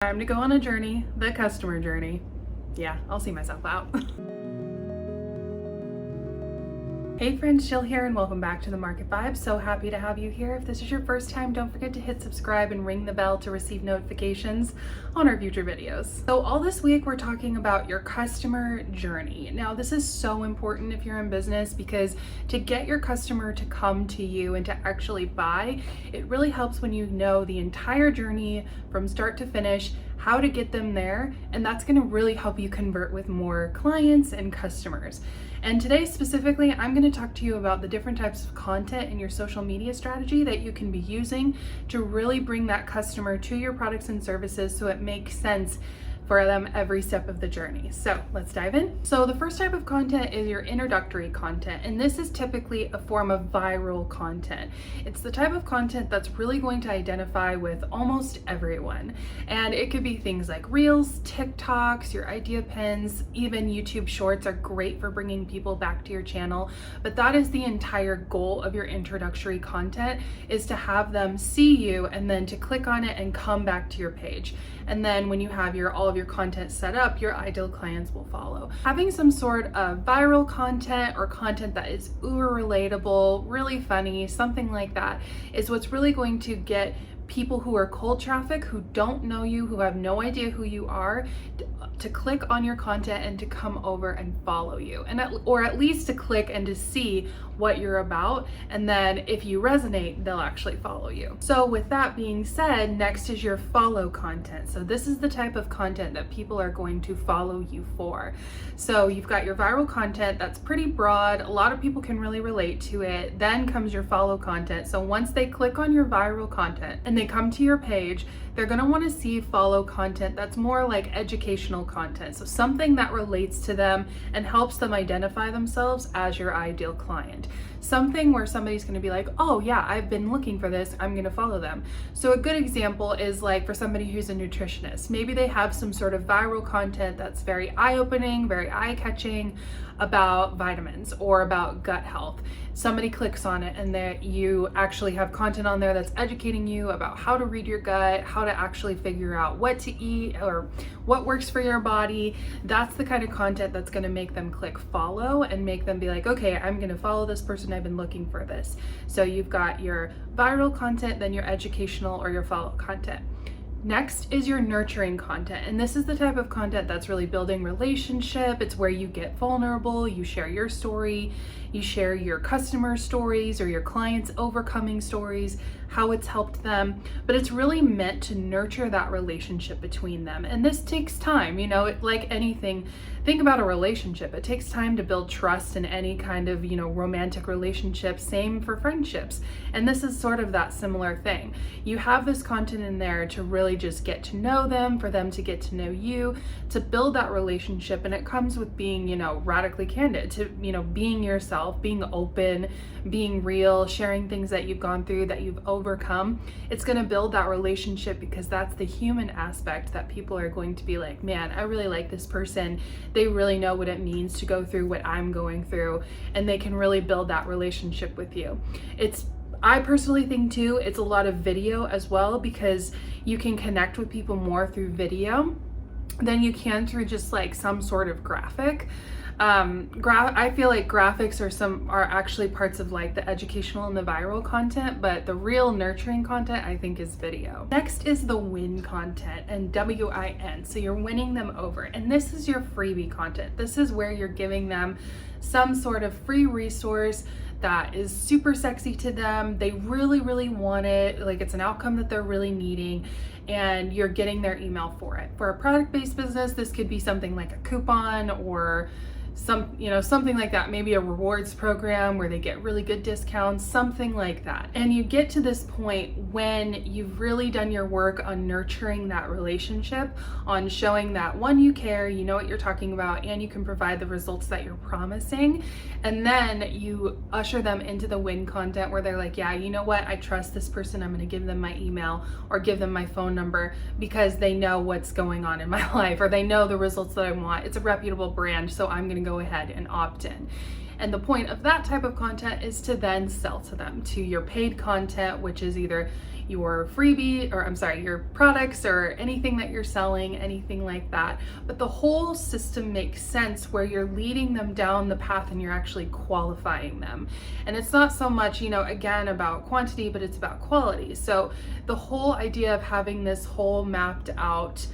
Time to go on a journey, the customer journey. Yeah, I'll see myself out. Hey friends, Jill here and welcome back to the Market Vibe. So happy to have you here. If this is your first time, don't forget to hit subscribe and ring the bell to receive notifications on our future videos. So all this week we're talking about your customer journey. Now this is so important if you're in business because to get your customer to come to you and to actually buy, it really helps when you know the entire journey from start to finish, how to get them there, and that's going to really help you convert with more clients and customers. And today specifically, I'm going to talk to you about the different types of content in your social media strategy that you can be using to really bring that customer to your products and services so it makes sense for them every step of the journey. So let's dive in. So the first type of content is your introductory content, and this is typically a form of viral content. It's the type of content that's really going to identify with almost everyone. And it could be things like Reels, TikToks, your idea pins, even YouTube Shorts are great for bringing people back to your channel. But that is the entire goal of your introductory content, is to have them see you and then to click on it and come back to your page. And then when you have all of your content set up, your ideal clients will follow. Having some sort of viral content or content that is uber relatable, really funny, something like that is what's really going to get people who are cold traffic, who don't know you, who have no idea who you are, to click on your content and to come over and follow you, or at least to click and to see what you're about. And then if you resonate, they'll actually follow you. So with that being said, next is your follow content. So this is the type of content that people are going to follow you for. So you've got your viral content that's pretty broad. A lot of people can really relate to it. Then comes your follow content. So once they click on your viral content and they come to your page, they're going to want to see follow content that's more like educational content. So something that relates to them and helps them identify themselves as your ideal client. Something where somebody's going to be like, oh yeah, I've been looking for this, I'm going to follow them. So a good example is like for somebody who's a nutritionist. Maybe they have some sort of viral content that's very eye-opening, very eye-catching about vitamins or about gut health. Somebody clicks on it and that you actually have content on there that's educating you about how to read your gut, how to actually figure out what to eat or what works for your body. That's the kind of content that's going to make them click follow and make them be like, okay, I'm going to follow this person, I've been looking for this. So you've got your viral content, then your educational or your follow content. Next is your nurturing content, and this is the type of content that's really building relationship. It's where you get vulnerable, you share your story, you share your customer stories or your clients' overcoming stories, how it's helped them, but it's really meant to nurture that relationship between them. And this takes time, like anything. Think about a relationship. It takes time to build trust in any kind of, romantic relationship, same for friendships. And this is sort of that similar thing. You have this content in there to really just get to know them, for them to get to know you, to build that relationship. And it comes with being, radically candid, to, being yourself, being open, being real, sharing things that you've gone through, that you've overcome. It's going to build that relationship because that's the human aspect that people are going to be like, man, I really like this person. They really know what it means to go through what I'm going through, and they can really build that relationship with you. I personally think too, it's a lot of video as well, because you can connect with people more through video than you can through just like some sort of graphic. I feel like graphics are actually parts of like the educational and the viral content, but the real nurturing content I think is video. Next is the win content, and WIN. So you're winning them over, and this is your freebie content. This is where you're giving them some sort of free resource that is super sexy to them. They really, really want it. Like it's an outcome that they're really needing, and you're getting their email for it. For a product-based business, this could be something like a coupon or something like that, maybe a rewards program where they get really good discounts, something like that. And you get to this point when you've really done your work on nurturing that relationship, on showing that one, you care, you know what you're talking about, and you can provide the results that you're promising. And then you usher them into the win content where they're like, yeah, you know what, I trust this person, I'm going to give them my email or give them my phone number because they know what's going on in my life, or they know the results that I want. It's a reputable brand, so I'm going to go ahead and opt in. And the point of that type of content is to then sell to them, to your paid content, which is either your freebie, or I'm sorry, your products or anything that you're selling, anything like that. But the whole system makes sense where you're leading them down the path and you're actually qualifying them. And it's not so much, again, about quantity, but it's about quality. So the whole idea of having this whole mapped out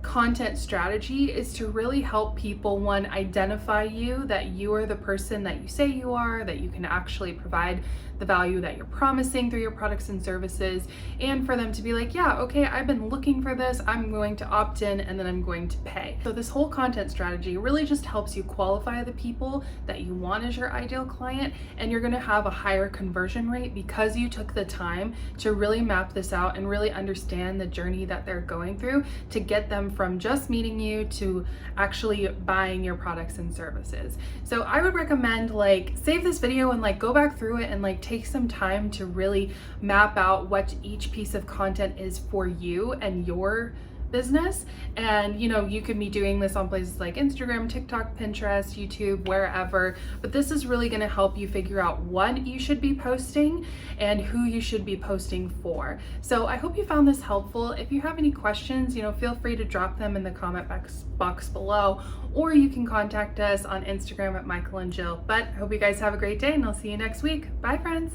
content strategy is to really help people, one, identify you, that you are the person that you say you are, that you can actually provide the value that you're promising through your products and services, and for them to be like, yeah, okay, I've been looking for this, I'm going to opt in, and then I'm going to pay. So this whole content strategy really just helps you qualify the people that you want as your ideal client, and you're gonna have a higher conversion rate because you took the time to really map this out and really understand the journey that they're going through to get them from just meeting you to actually buying your products and services. So I would recommend save this video and go back through it and take some time to really map out what each piece of content is for you and your business. And you could be doing this on places like Instagram, TikTok, Pinterest, YouTube, wherever, but this is really going to help you figure out what you should be posting and who you should be posting for. So I hope you found this helpful. If you have any questions, feel free to drop them in the comment box below, or you can contact us on Instagram at Michael and Jill. But I hope you guys have a great day, and I'll see you next week. Bye, friends.